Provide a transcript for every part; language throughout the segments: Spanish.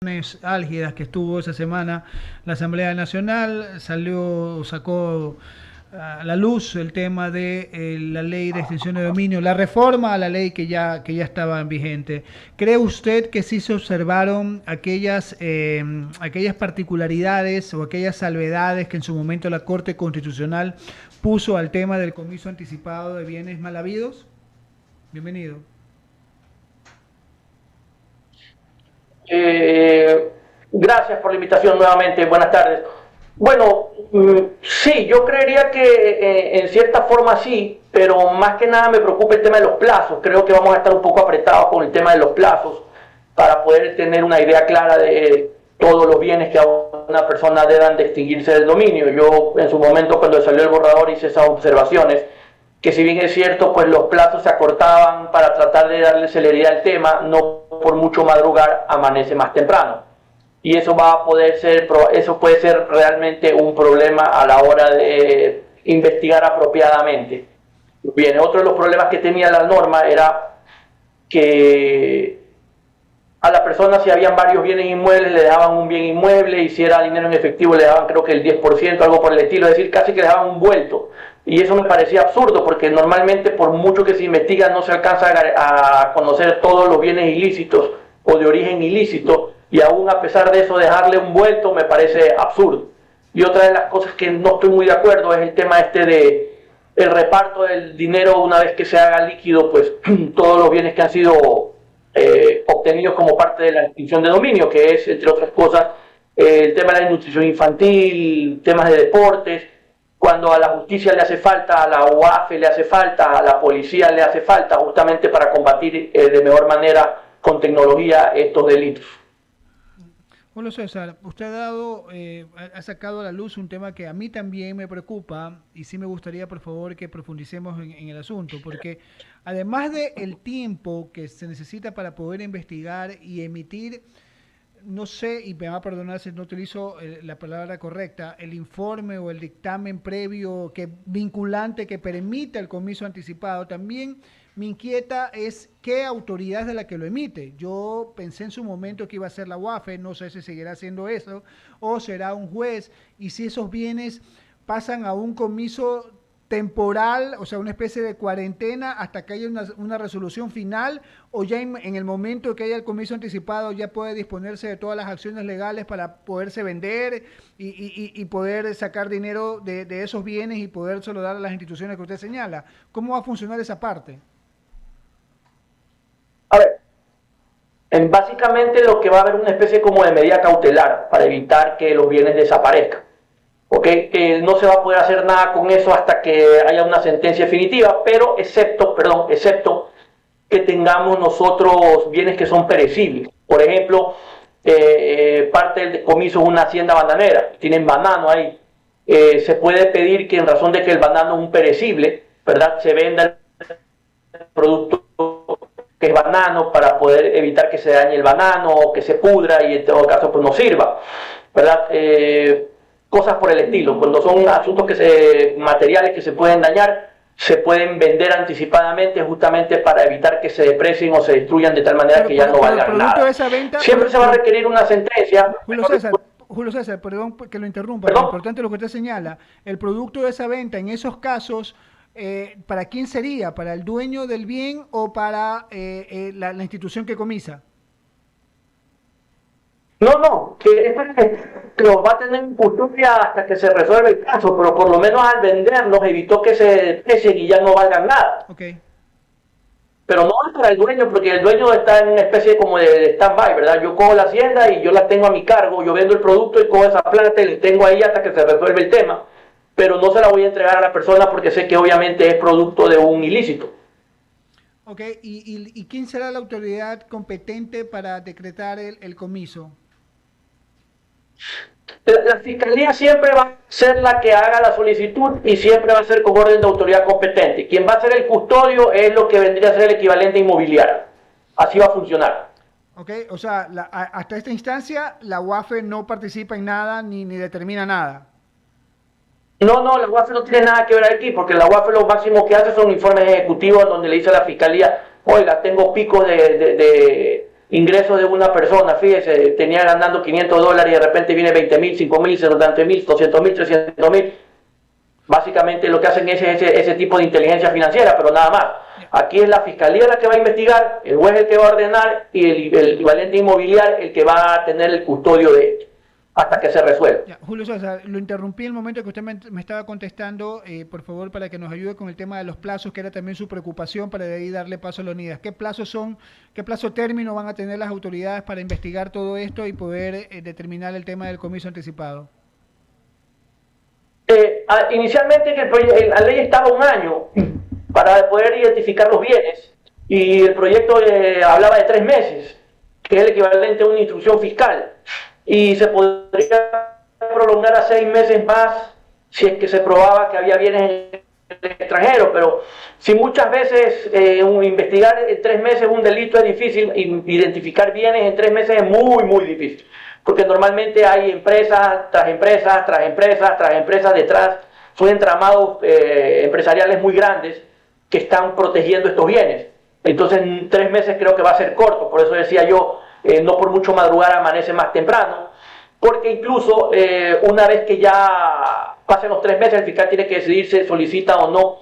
álgidas que estuvo esa semana la Asamblea Nacional, sacó a la luz el tema de la ley de extensión de dominio, la reforma a la ley que ya estaba vigente. ¿Cree usted que sí se observaron aquellas particularidades o aquellas salvedades que en su momento la Corte Constitucional puso al tema del comiso anticipado de bienes mal habidos? Bienvenido. Eh, Gracias por la invitación nuevamente. Buenas tardes. Bueno, sí, yo creería que en cierta forma sí, pero más que nada me preocupa el tema de los plazos. Creo que vamos a estar un poco apretados con el tema de los plazos para poder tener una idea clara de todos los bienes que a una persona deban de extinguirse del dominio. Yo en su momento cuando salió el borrador hice esas observaciones, que si bien es cierto, pues los plazos se acortaban para tratar de darle celeridad al tema, no por mucho madrugar amanece más temprano. Y eso eso puede ser realmente un problema a la hora de investigar apropiadamente. Bien, otro de los problemas que tenía la norma era que a la persona, si habían varios bienes inmuebles, le dejaban un bien inmueble, y si era dinero en efectivo le daban creo que el 10%, algo por el estilo, es decir, casi que le daban un vuelto. Y eso me parecía absurdo, porque normalmente por mucho que se investiga no se alcanza a conocer todos los bienes ilícitos o de origen ilícito, y aún a pesar de eso dejarle un vuelto me parece absurdo. Y otra de las cosas que no estoy muy de acuerdo es el tema de el reparto del dinero una vez que se haga líquido, pues todos los bienes que han sido obtenidos como parte de la extinción de dominio, que es, entre otras cosas, el tema de la nutrición infantil, temas de deportes, cuando a la justicia le hace falta, a la UAFE le hace falta, a la policía le hace falta, justamente para combatir de mejor manera con tecnología estos delitos. Bueno, César, usted ha sacado a la luz un tema que a mí también me preocupa y sí me gustaría, por favor, que profundicemos en el asunto, porque además de el tiempo que se necesita para poder investigar y emitir, no sé, y me va a perdonar si no utilizo la palabra correcta, el informe o el dictamen previo que vinculante que permita el comiso anticipado, también me inquieta es qué autoridad es de la que lo emite. Yo pensé en su momento que iba a ser la UAFE, no sé si seguirá haciendo eso, o será un juez, y si esos bienes pasan a un comiso temporal, o sea, una especie de cuarentena hasta que haya una resolución final, o ya en el momento que haya el comiso anticipado ya puede disponerse de todas las acciones legales para poderse vender y poder sacar dinero de esos bienes y poder solo dar a las instituciones que usted señala. ¿Cómo va a funcionar esa parte? A ver, básicamente lo que va a haber una especie como de medida cautelar para evitar que los bienes desaparezcan. ¿Ok? No se va a poder hacer nada con eso hasta que haya una sentencia definitiva, pero excepto que tengamos nosotros bienes que son perecibles. Por ejemplo, parte del decomiso es una hacienda bananera, tienen banano ahí. Se puede pedir que en razón de que el banano es un perecible, ¿verdad? Se venda el producto que es banano para poder evitar que se dañe el banano o que se pudra y en todo caso pues no sirva, ¿verdad? Cosas por el estilo. Cuando son asuntos materiales que se pueden dañar, se pueden vender anticipadamente justamente para evitar que se deprecien o se destruyan de tal manera que ya no valgan nada. De esa venta, Siempre se va a requerir una sentencia. Julio César, perdón que lo interrumpa, lo ¿Perdón? importante es lo que usted señala. El producto de esa venta, en esos casos, ¿para quién sería? ¿Para el dueño del bien o para la institución que comisa? No, que los va a tener en custodia hasta que se resuelva el caso, pero por lo menos al venderlos evitó que se deprecien y ya no valgan nada. Ok. Pero no es para el dueño, porque el dueño está en una especie como de stand-by, ¿verdad? Yo cojo la hacienda y yo la tengo a mi cargo, yo vendo el producto y cojo esa plata y la tengo ahí hasta que se resuelve el tema, pero no se la voy a entregar a la persona porque sé que obviamente es producto de un ilícito. Ok, ¿y quién será la autoridad competente para decretar el comiso? La fiscalía siempre va a ser la que haga la solicitud y siempre va a ser con orden de autoridad competente. Quien va a ser el custodio es lo que vendría a ser el equivalente inmobiliario. Así va a funcionar. Ok, o sea, hasta esta instancia la UAFE no participa en nada ni determina nada. No, la UAFE no tiene nada que ver aquí, porque la UAFE lo máximo que hace son informes ejecutivos donde le dice a la fiscalía, oiga, tengo picos ingresos de una persona. Fíjese, tenía ganando $500 y de repente viene 20.000, 5.000, 70.000, 200.000, 300.000. Básicamente lo que hacen es ese tipo de inteligencia financiera, pero nada más. Aquí es la fiscalía la que va a investigar, el juez el que va a ordenar y el equivalente inmobiliario el que va a tener el custodio de esto, hasta que se resuelva. Ya, Julio César, lo interrumpí en el momento que usted me estaba contestando, por favor, para que nos ayude con el tema de los plazos, que era también su preocupación, para de ahí darle paso a Leonidas. ¿Qué plazos son, qué plazo término van a tener las autoridades para investigar todo esto y poder determinar el tema del comiso anticipado? Inicialmente la ley estaba 1 año para poder identificar los bienes y el proyecto hablaba de 3 meses, que es el equivalente a una instrucción fiscal, y se podría prolongar a 6 meses más si es que se probaba que había bienes en el extranjero, pero si muchas veces investigar en 3 meses un delito es difícil, identificar bienes en 3 meses es muy, muy difícil. Porque normalmente hay empresas tras empresas, tras empresas, tras empresas detrás, son entramados empresariales muy grandes que están protegiendo estos bienes. Entonces, en 3 meses creo que va a ser corto, por eso decía yo, no por mucho madrugar amanece más temprano, porque incluso una vez que ya pasen los 3 meses, el fiscal tiene que decidir si solicita o no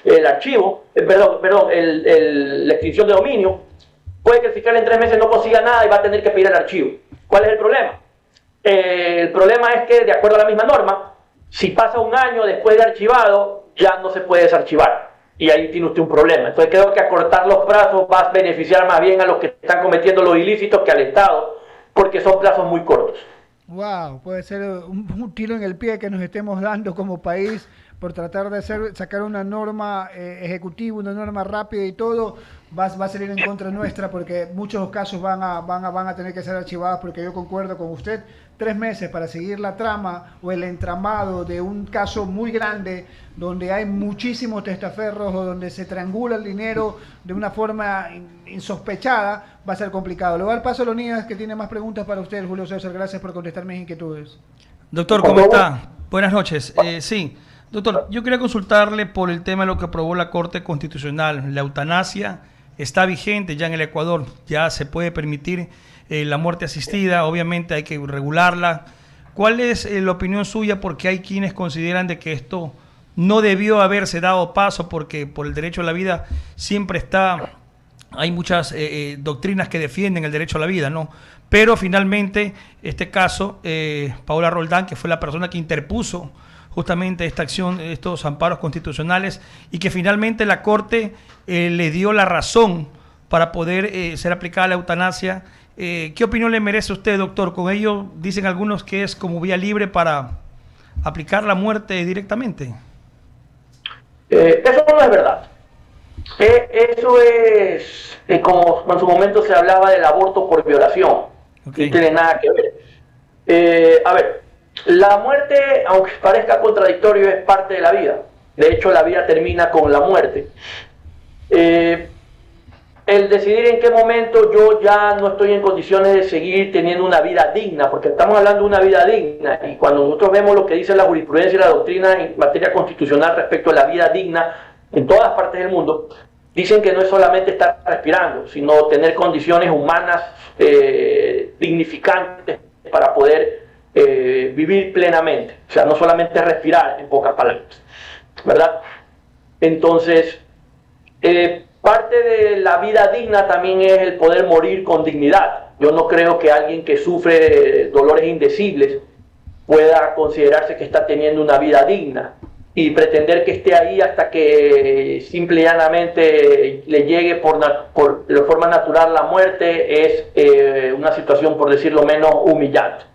el archivo, la extinción de dominio. Puede que el fiscal en 3 meses no consiga nada y va a tener que pedir el archivo. ¿Cuál es el problema? El problema es que, de acuerdo a la misma norma, si pasa 1 año después de archivado, ya no se puede desarchivar. Y ahí tiene usted un problema. Entonces creo que acortar los plazos va a beneficiar más bien a los que están cometiendo los ilícitos que al Estado, porque son plazos muy cortos. Wow, puede ser un tiro en el pie que nos estemos dando como país por tratar de sacar una norma ejecutiva, una norma rápida y todo, va a salir en contra nuestra porque muchos casos van a tener que ser archivados, porque yo concuerdo con usted, 3 meses para seguir la trama o el entramado de un caso muy grande donde hay muchísimos testaferros o donde se triangula el dinero de una forma insospechada, va a ser complicado. Le voy a dar paso a Leonidas, que tiene más preguntas para usted, Julio César. Gracias por contestar mis inquietudes. Doctor, ¿cómo está? Buenas noches. Sí, doctor, yo quería consultarle por el tema de lo que aprobó la Corte Constitucional. La eutanasia está vigente ya en el Ecuador, ya se puede permitir la muerte asistida, obviamente hay que regularla. ¿Cuál es la opinión suya? Porque hay quienes consideran de que esto no debió haberse dado paso, porque por el derecho a la vida siempre hay muchas doctrinas que defienden el derecho a la vida, ¿no? Pero finalmente, este caso, Paola Roldán, que fue la persona que interpuso justamente esta acción, estos amparos constitucionales, y que finalmente la Corte le dio la razón para poder ser aplicada la eutanasia. ¿Qué opinión le merece a usted, doctor? Con ello dicen algunos que es como vía libre para aplicar la muerte directamente. Eso no es verdad. Eso es como en su momento se hablaba del aborto por violación. Okay. No tiene nada que ver. A ver, la muerte, aunque parezca contradictorio, es parte de la vida. De hecho, la vida termina con la muerte. El decidir en qué momento yo ya no estoy en condiciones de seguir teniendo una vida digna, porque estamos hablando de una vida digna, y cuando nosotros vemos lo que dice la jurisprudencia y la doctrina en materia constitucional respecto a la vida digna en todas partes del mundo, dicen que no es solamente estar respirando, sino tener condiciones humanas dignificantes para poder vivir plenamente. O sea, no solamente respirar, en pocas palabras, ¿verdad? Entonces, parte de la vida digna también es el poder morir con dignidad. Yo no creo que alguien que sufre dolores indecibles pueda considerarse que está teniendo una vida digna, y pretender que esté ahí hasta que simple y llanamente le llegue de forma natural la muerte es una situación, por decirlo menos, humillante.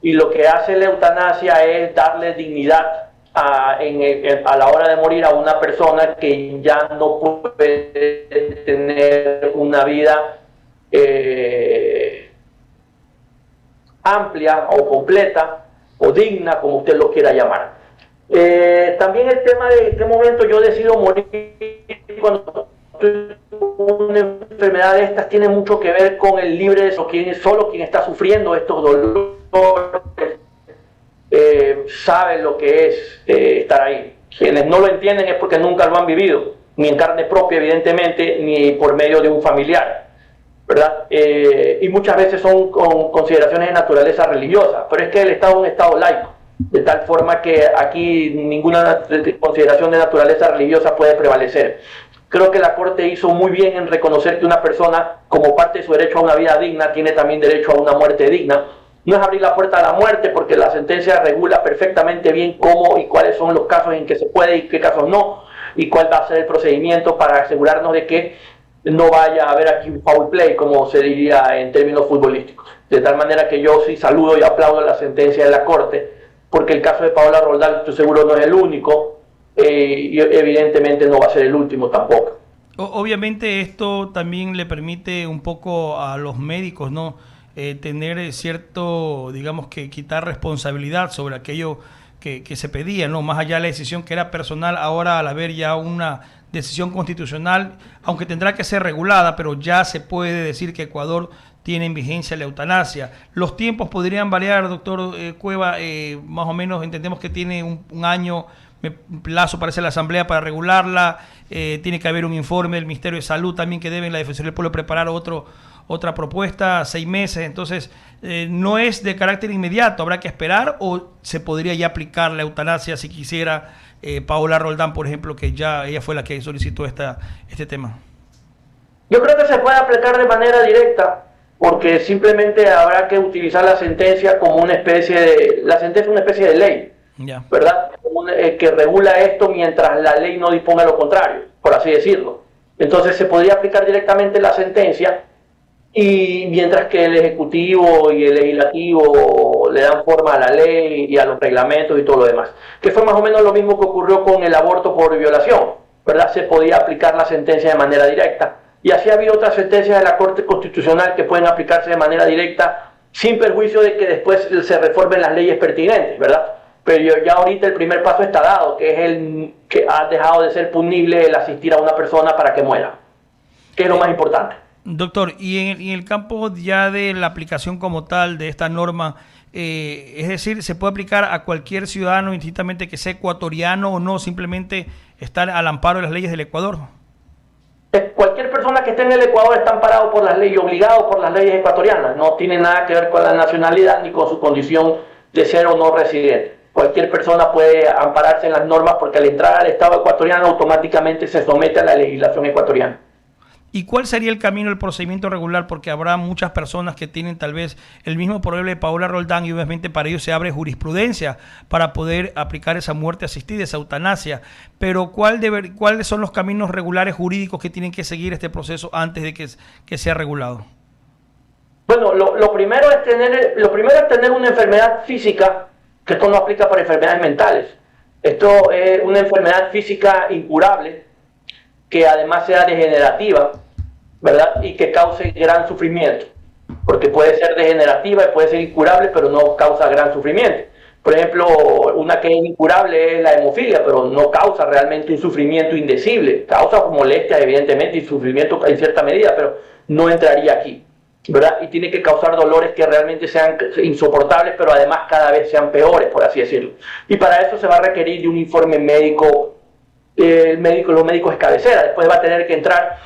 Y lo que hace la eutanasia es darle dignidad a la hora de morir a una persona que ya no puede tener una vida amplia o completa o digna, como usted lo quiera llamar. También el tema de en qué momento yo decido morir cuando una enfermedad de estas tiene mucho que ver con el libre de solo quien está sufriendo estos dolores sabe lo que es estar ahí. Quienes no lo entienden es porque nunca lo han vivido, ni en carne propia evidentemente, ni por medio de un familiar, ¿verdad? Y muchas veces son con consideraciones de naturaleza religiosa, pero es que el Estado es un Estado laico, de tal forma que aquí ninguna consideración de naturaleza religiosa puede prevalecer. Creo que la Corte hizo muy bien en reconocer que una persona, como parte de su derecho a una vida digna, tiene también derecho a una muerte digna. No es abrir la puerta a la muerte, porque la sentencia regula perfectamente bien cómo y cuáles son los casos en que se puede y qué casos no, y cuál va a ser el procedimiento para asegurarnos de que no vaya a haber aquí un foul play, como se diría en términos futbolísticos. De tal manera que yo sí saludo y aplaudo la sentencia de la Corte, porque el caso de Paola Roldán, estoy seguro, no es el único, y evidentemente no va a ser el último tampoco. Obviamente esto también le permite un poco a los médicos, ¿no? Tener cierto, digamos, que quitar responsabilidad sobre aquello que se pedía, ¿no? Más allá de la decisión que era personal, ahora al haber ya una decisión constitucional, aunque tendrá que ser regulada, pero ya se puede decir que Ecuador tiene en vigencia la eutanasia. Los tiempos podrían variar, doctor Cueva, más o menos entendemos que tiene un año plazo, parece, la Asamblea para regularla, tiene que haber un informe del Ministerio de Salud también que debe en la Defensoría del Pueblo preparar otra propuesta, 6 meses, entonces no es de carácter inmediato, habrá que esperar o se podría ya aplicar la eutanasia si quisiera Paola Roldán, por ejemplo, que ya ella fue la que solicitó este tema. Yo creo que se puede aplicar de manera directa, porque simplemente habrá que utilizar la sentencia como una especie de, la sentencia es una especie de ley, yeah, ¿verdad? Que regula esto mientras la ley no disponga lo contrario, por así decirlo. Entonces se podría aplicar directamente la sentencia, y mientras que el Ejecutivo y el Legislativo le dan forma a la ley y a los reglamentos y todo lo demás, que fue más o menos lo mismo que ocurrió con el aborto por violación, ¿verdad? Se podía aplicar la sentencia de manera directa, y así ha habido otras sentencias de la Corte Constitucional que pueden aplicarse de manera directa sin perjuicio de que después se reformen las leyes pertinentes, ¿verdad? Pero ya ahorita el primer paso está dado, que es el que ha dejado de ser punible el asistir a una persona para que muera, que es lo más importante. Doctor, y en el campo ya de la aplicación como tal de esta norma, es decir, ¿se puede aplicar a cualquier ciudadano indistintamente que sea ecuatoriano o no, simplemente estar al amparo de las leyes del Ecuador? Cualquier persona que esté en el Ecuador está amparado por las leyes, obligado por las leyes ecuatorianas, no tiene nada que ver con la nacionalidad ni con su condición de ser o no residente. Cualquier persona puede ampararse en las normas porque al entrar al Estado ecuatoriano automáticamente se somete a la legislación ecuatoriana. ¿Y cuál sería el camino, el procedimiento regular? Porque habrá muchas personas que tienen tal vez el mismo problema de Paola Roldán y obviamente para ellos se abre jurisprudencia para poder aplicar esa muerte asistida, esa eutanasia. Pero ¿cuáles son los caminos regulares jurídicos que tienen que seguir este proceso antes de que sea regulado? Bueno, lo primero es tener una enfermedad física, que esto no aplica para enfermedades mentales. Esto es una enfermedad física incurable, que además sea degenerativa, ¿verdad? Y que cause gran sufrimiento, porque puede ser degenerativa y puede ser incurable, pero no causa gran sufrimiento. Por ejemplo, una que es incurable es la hemofilia, pero no causa realmente un sufrimiento indecible, causa molestias evidentemente y sufrimiento en cierta medida, pero no entraría aquí, ¿verdad? Y tiene que causar dolores que realmente sean insoportables, pero además cada vez sean peores, por así decirlo. Y para eso se va a requerir de un informe médico. Los médicos de cabecera, después va a tener que entrar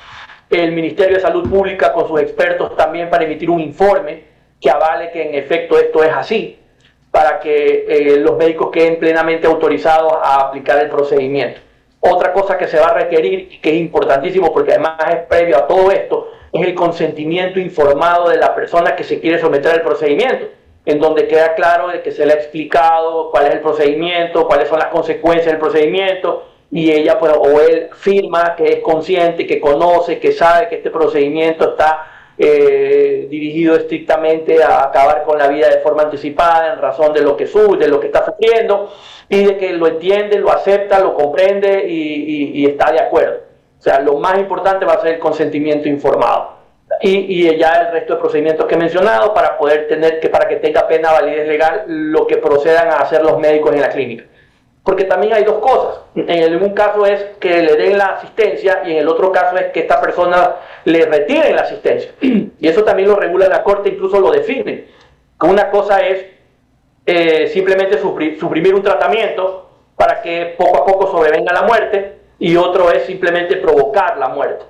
el Ministerio de Salud Pública con sus expertos también para emitir un informe que avale que en efecto esto es así, para que los médicos queden plenamente autorizados a aplicar el procedimiento. Otra cosa que se va a requerir y que es importantísimo porque además es previo a todo esto, es el consentimiento informado de la persona que se quiere someter al procedimiento, en donde queda claro de que se le ha explicado cuál es el procedimiento, cuáles son las consecuencias del procedimiento, y ella pues, o él firma que es consciente, que conoce, que sabe que este procedimiento está dirigido estrictamente a acabar con la vida de forma anticipada en razón de lo que de lo que está sufriendo, y de que lo entiende, lo acepta, lo comprende y está de acuerdo. O sea, lo más importante va a ser el consentimiento informado. Y ya el resto de procedimientos que he mencionado para que tenga plena validez legal lo que procedan a hacer los médicos en la clínica. Porque también hay dos cosas. En un caso es que le den la asistencia y en el otro caso es que esta persona le retiren la asistencia. Y eso también lo regula la Corte, incluso lo define. Una cosa es simplemente suprimir un tratamiento para que poco a poco sobrevenga la muerte, y otro es simplemente provocar la muerte.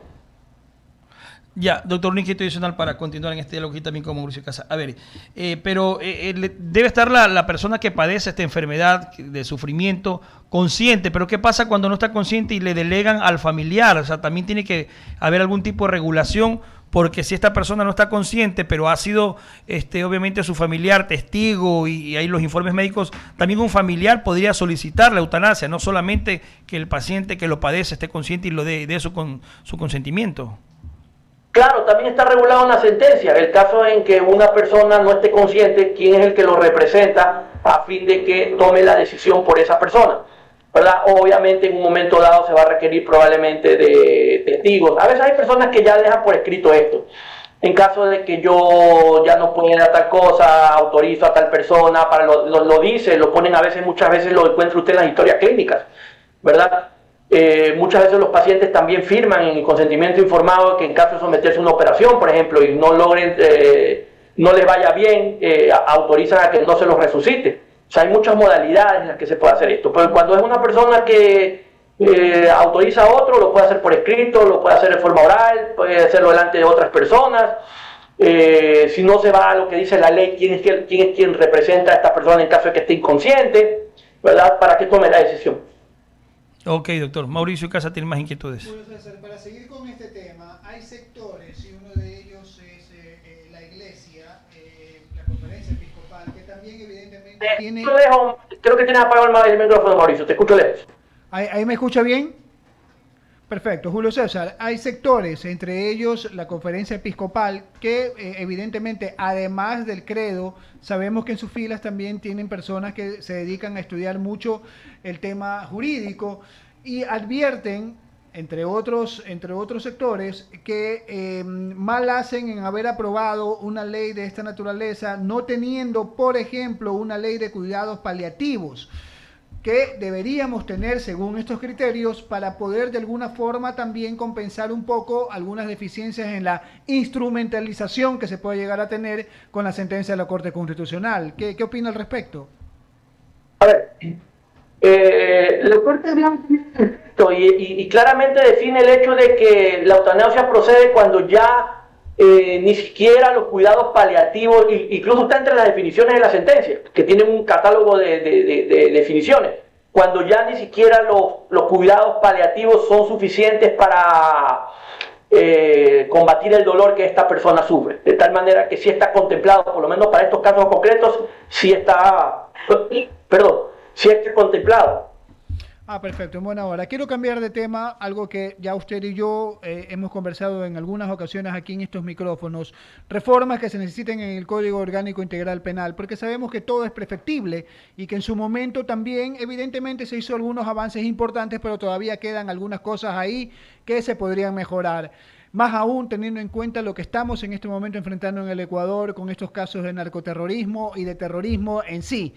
Ya, doctor, un inquieto adicional para continuar en este diálogo aquí también con Mauricio Casa. A ver, debe estar la persona que padece esta enfermedad de sufrimiento consciente, pero ¿qué pasa cuando no está consciente y le delegan al familiar? O sea, también tiene que haber algún tipo de regulación, porque si esta persona no está consciente, pero ha sido obviamente su familiar testigo y hay los informes médicos, también un familiar podría solicitar la eutanasia, no solamente que el paciente que lo padece esté consciente y lo dé eso con su consentimiento. Claro, también está regulado en la sentencia el caso en que una persona no esté consciente quién es el que lo representa a fin de que tome la decisión por esa persona, ¿verdad? Obviamente en un momento dado se va a requerir probablemente de testigos. A veces hay personas que ya dejan por escrito esto. En caso de que yo ya no pueda tal cosa, autorizo a tal persona, lo dice, lo ponen muchas veces lo encuentra usted en las historias clínicas, ¿verdad? Muchas veces los pacientes también firman en el consentimiento informado que en caso de someterse a una operación, por ejemplo, y no logren, no les vaya bien, autorizan a que no se los resucite. O sea, hay muchas modalidades en las que se puede hacer esto. Pero cuando es una persona que autoriza a otro, lo puede hacer por escrito, lo puede hacer de forma oral, puede hacerlo delante de otras personas. Si no se va a lo que dice la ley, quién es quien representa a esta persona en caso de que esté inconsciente, ¿verdad? Para que tome la decisión. Ok, doctor. Mauricio Casa tiene más inquietudes. Bueno, César, para seguir con este tema, hay sectores, y uno de ellos es la Iglesia, la Conferencia Episcopal, que también evidentemente tiene... Creo que tienes apagado el micrófono, Mauricio, te escucho lejos. ¿Ahí me escucha bien? Perfecto, Julio César. Hay sectores, entre ellos la Conferencia Episcopal, que evidentemente, además del credo, sabemos que en sus filas también tienen personas que se dedican a estudiar mucho el tema jurídico y advierten, entre otros sectores, que mal hacen en haber aprobado una ley de esta naturaleza, no teniendo, por ejemplo, una ley de cuidados paliativos, que deberíamos tener según estos criterios para poder de alguna forma también compensar un poco algunas deficiencias en la instrumentalización que se puede llegar a tener con la sentencia de la Corte Constitucional. ¿Qué opina al respecto? A ver, la Corte y claramente define el hecho de que la eutanasia procede cuando ya ni siquiera los cuidados paliativos, incluso está entre las definiciones de la sentencia, que tienen un catálogo de definiciones, cuando ya ni siquiera los cuidados paliativos son suficientes para combatir el dolor que esta persona sufre, de tal manera que sí está contemplado, por lo menos para estos casos concretos, sí está contemplado. Perfecto, en buena hora. Quiero cambiar de tema, algo que ya usted y yo hemos conversado en algunas ocasiones aquí en estos micrófonos, reformas que se necesiten en el Código Orgánico Integral Penal, porque sabemos que todo es perfectible y que en su momento también evidentemente se hizo algunos avances importantes, pero todavía quedan algunas cosas ahí que se podrían mejorar. Más aún teniendo en cuenta lo que estamos en este momento enfrentando en el Ecuador con estos casos de narcoterrorismo y de terrorismo en sí.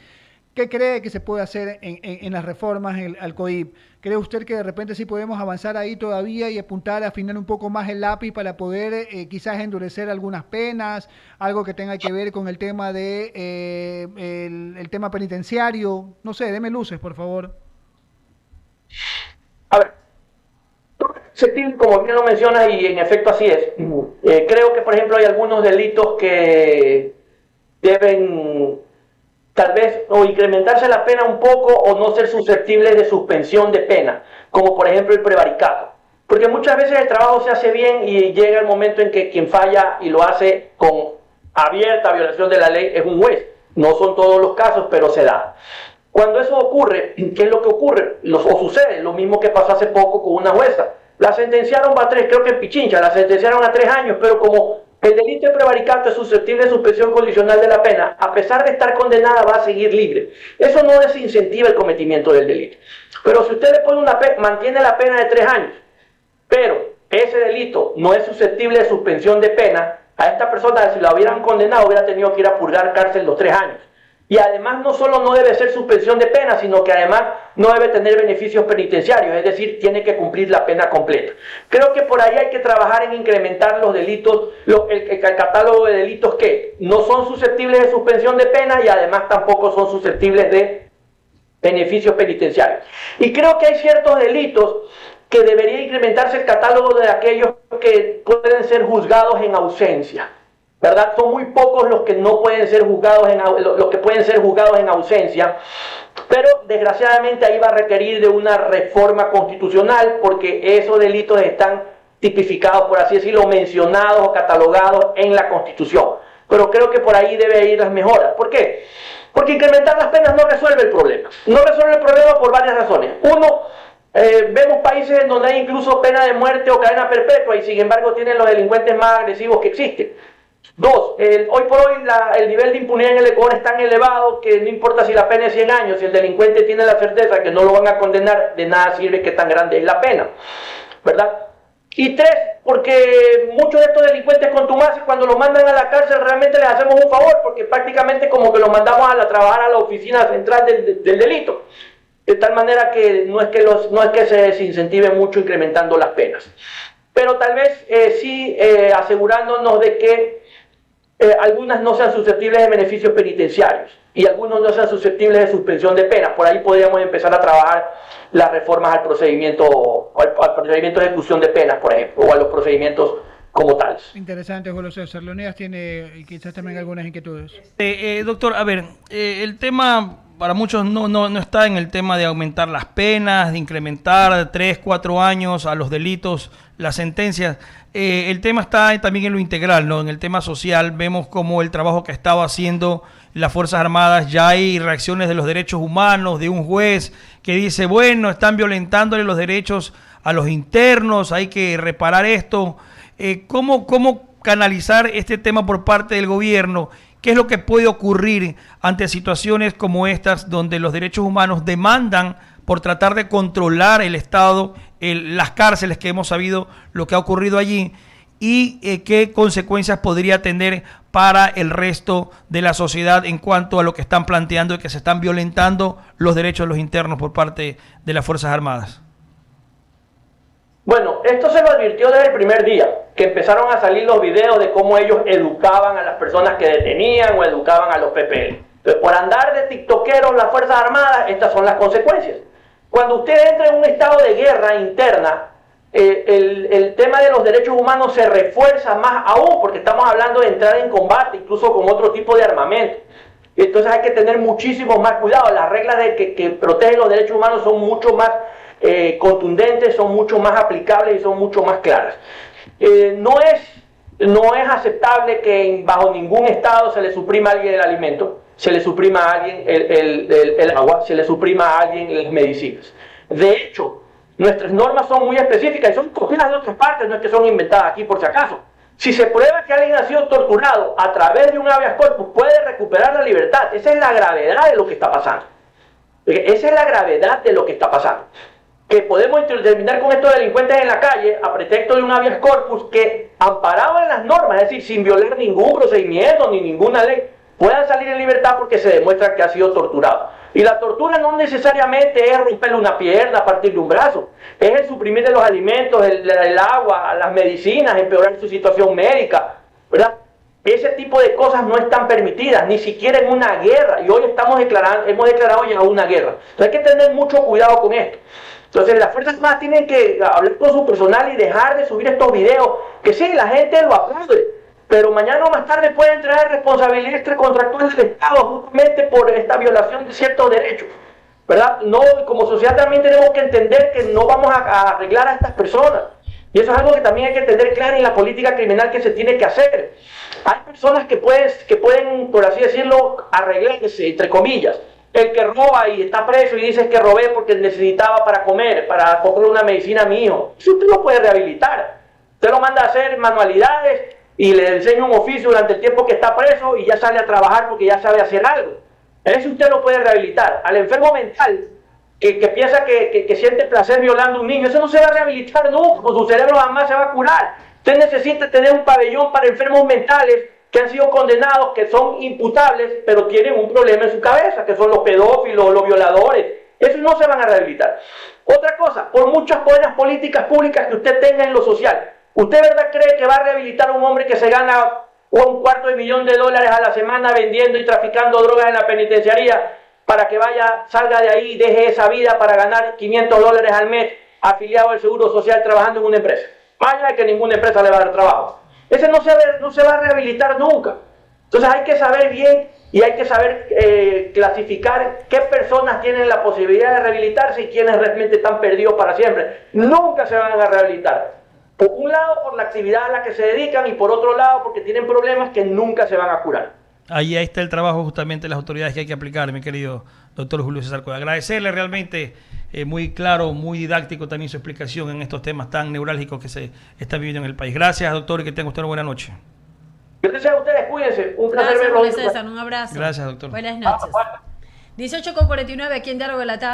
¿Qué cree que se puede hacer en las reformas al COIP? ¿Cree usted que de repente sí podemos avanzar ahí todavía y apuntar a afinar un poco más el lápiz para poder quizás endurecer algunas penas, algo que tenga que ver con el tema el tema penitenciario? No sé, deme luces, por favor. A ver, como bien lo mencionas y en efecto así es. Creo que, por ejemplo, hay algunos delitos que deben tal vez o incrementarse la pena un poco o no ser susceptibles de suspensión de pena, como por ejemplo el prevaricato. Porque muchas veces el trabajo se hace bien y llega el momento en que quien falla y lo hace con abierta violación de la ley es un juez. No son todos los casos, pero se da. Cuando eso ocurre, ¿qué es lo que ocurre? O sucede lo mismo que pasó hace poco con una jueza. La sentenciaron creo que en Pichincha, la sentenciaron a 3 años, pero como el delito de prevaricato es susceptible de suspensión condicional de la pena, a pesar de estar condenada va a seguir libre. Eso no desincentiva el cometimiento del delito. Pero si usted le pone mantiene la pena de 3 años, pero ese delito no es susceptible de suspensión de pena, a esta persona, si la hubieran condenado, hubiera tenido que ir a purgar cárcel los 3 años. Y además no solo no debe ser suspensión de pena, sino que además no debe tener beneficios penitenciarios, es decir, tiene que cumplir la pena completa. Creo que por ahí hay que trabajar en incrementar los delitos, el catálogo de delitos que no son susceptibles de suspensión de pena y además tampoco son susceptibles de beneficios penitenciarios. Y creo que hay ciertos delitos que debería incrementarse el catálogo de aquellos que pueden ser juzgados en ausencia, ¿verdad? Son muy pocos los que no pueden ser juzgados los que pueden ser juzgados en ausencia, pero desgraciadamente ahí va a requerir de una reforma constitucional porque esos delitos están tipificados, por así decirlo, mencionados o catalogados en la Constitución. Pero creo que por ahí debe ir las mejoras. ¿Por qué? Porque incrementar las penas no resuelve el problema. No resuelve el problema por varias razones. Uno, vemos países en donde hay incluso pena de muerte o cadena perpetua y sin embargo tienen los delincuentes más agresivos que existen. Dos, hoy por hoy el nivel de impunidad en el Ecuador es tan elevado que no importa si la pena es 100 años, si el delincuente tiene la certeza que no lo van a condenar, de nada sirve que tan grande es la pena, ¿verdad? Y tres, porque muchos de estos delincuentes contumaces cuando los mandan a la cárcel realmente les hacemos un favor, porque prácticamente como que los mandamos a trabajar a la oficina central del delito. De tal manera que no es que se desincentive mucho incrementando las penas. Pero tal vez sí asegurándonos de que algunas no sean susceptibles de beneficios penitenciarios y algunos no sean susceptibles de suspensión de penas. Por ahí podríamos empezar a trabajar las reformas al procedimiento de ejecución de penas, por ejemplo, o a los procedimientos como tales. Interesante, Julio César. Leonidas tiene quizás también algunas inquietudes. Doctor, a ver, el tema para muchos no está en el tema de aumentar las penas, de incrementar 3, 4 años a los delitos, las sentencias. El tema está también en lo integral, ¿no? En el tema social vemos como el trabajo que ha estado haciendo las Fuerzas Armadas, ya hay reacciones de los derechos humanos, de un juez que dice, bueno, están violentándole los derechos a los internos, hay que reparar esto. ¿Cómo canalizar este tema por parte del gobierno? ¿Qué es lo que puede ocurrir ante situaciones como estas donde los derechos humanos demandan por tratar de controlar el Estado, las cárceles, que hemos sabido lo que ha ocurrido allí, y qué consecuencias podría tener para el resto de la sociedad en cuanto a lo que están planteando y que se están violentando los derechos de los internos por parte de las Fuerzas Armadas? Bueno, esto se lo advirtió desde el primer día, que empezaron a salir los videos de cómo ellos educaban a las personas que detenían o educaban a los PPL. Entonces, por andar de tiktokeros las Fuerzas Armadas, estas son las consecuencias. Cuando usted entra en un estado de guerra interna, el tema de los derechos humanos se refuerza más aún, porque estamos hablando de entrar en combate, incluso con otro tipo de armamento. Entonces hay que tener muchísimo más cuidado. Las reglas que protegen los derechos humanos son mucho más contundentes, son mucho más aplicables y son mucho más claras. No es aceptable que bajo ningún estado se le suprima a alguien el alimento, se le suprima a alguien el agua, se le suprima a alguien las medicinas. De hecho, nuestras normas son muy específicas y son copiadas de otras partes, no es que son inventadas aquí por si acaso. Si se prueba que alguien ha sido torturado a través de un habeas corpus, puede recuperar la libertad. Esa es la gravedad de lo que está pasando. Esa es la gravedad de lo que está pasando. Que podemos terminar con estos delincuentes en la calle a pretexto de un habeas corpus que, amparado en las normas, es decir, sin violar ningún procedimiento ni ninguna ley, puedan salir en libertad porque se demuestra que ha sido torturado. Y la tortura no necesariamente es romperle una pierna, partirle un brazo, es el suprimirle los alimentos, el agua, las medicinas, empeorar su situación médica, ¿verdad? Ese tipo de cosas no están permitidas, ni siquiera en una guerra, y hoy hemos declarado ya una guerra. Entonces hay que tener mucho cuidado con esto. Entonces las Fuerzas Armadas tienen que hablar con su personal y dejar de subir estos videos, que sí, la gente lo aplaude, pero mañana o más tarde pueden traer responsabilidades extracontractuales del Estado justamente por esta violación de ciertos derechos, ¿verdad? No, como sociedad también tenemos que entender que no vamos a arreglar a estas personas. Y eso es algo que también hay que entender claro en la política criminal que se tiene que hacer. Hay personas que pueden, por así decirlo, arreglarse, entre comillas. El que roba y está preso y dice que robé porque necesitaba para comer, para comprar una medicina a mi hijo. Eso usted lo puede rehabilitar. Usted lo manda a hacer manualidades y le enseña un oficio durante el tiempo que está preso y ya sale a trabajar porque ya sabe hacer algo. Eso usted lo puede rehabilitar. Al enfermo mental que piensa que siente placer violando a un niño, eso no se va a rehabilitar nunca, con su cerebro jamás se va a curar. Usted necesita tener un pabellón para enfermos mentales que han sido condenados, que son imputables, pero tienen un problema en su cabeza, que son los pedófilos, los violadores. Esos no se van a rehabilitar. Otra cosa, por muchas buenas políticas públicas que usted tenga en lo social, ¿usted verdad cree que va a rehabilitar a un hombre que se gana $250,000 a la semana vendiendo y traficando drogas en la penitenciaría para que salga de ahí y deje esa vida para ganar $500 al mes afiliado al Seguro Social trabajando en una empresa. Más allá de que ninguna empresa le va a dar trabajo. Ese no se va a rehabilitar nunca. Entonces hay que saber bien y hay que saber clasificar qué personas tienen la posibilidad de rehabilitarse y quiénes realmente están perdidos para siempre. Nunca se van a rehabilitar. Por un lado, por la actividad a la que se dedican y por otro lado, porque tienen problemas que nunca se van a curar. Ahí está el trabajo justamente de las autoridades que hay que aplicar, mi querido doctor Julio César Cueva. Agradecerle realmente, muy claro, muy didáctico también su explicación en estos temas tan neurálgicos que se están viviendo en el país. Gracias, doctor, y que tenga usted una buena noche. Gracias a ustedes, cuídense. Un placer Gracias, verlos. Julio César, un abrazo. Gracias, doctor. Buenas noches. 18:49 aquí en Diálogo de la Tarde.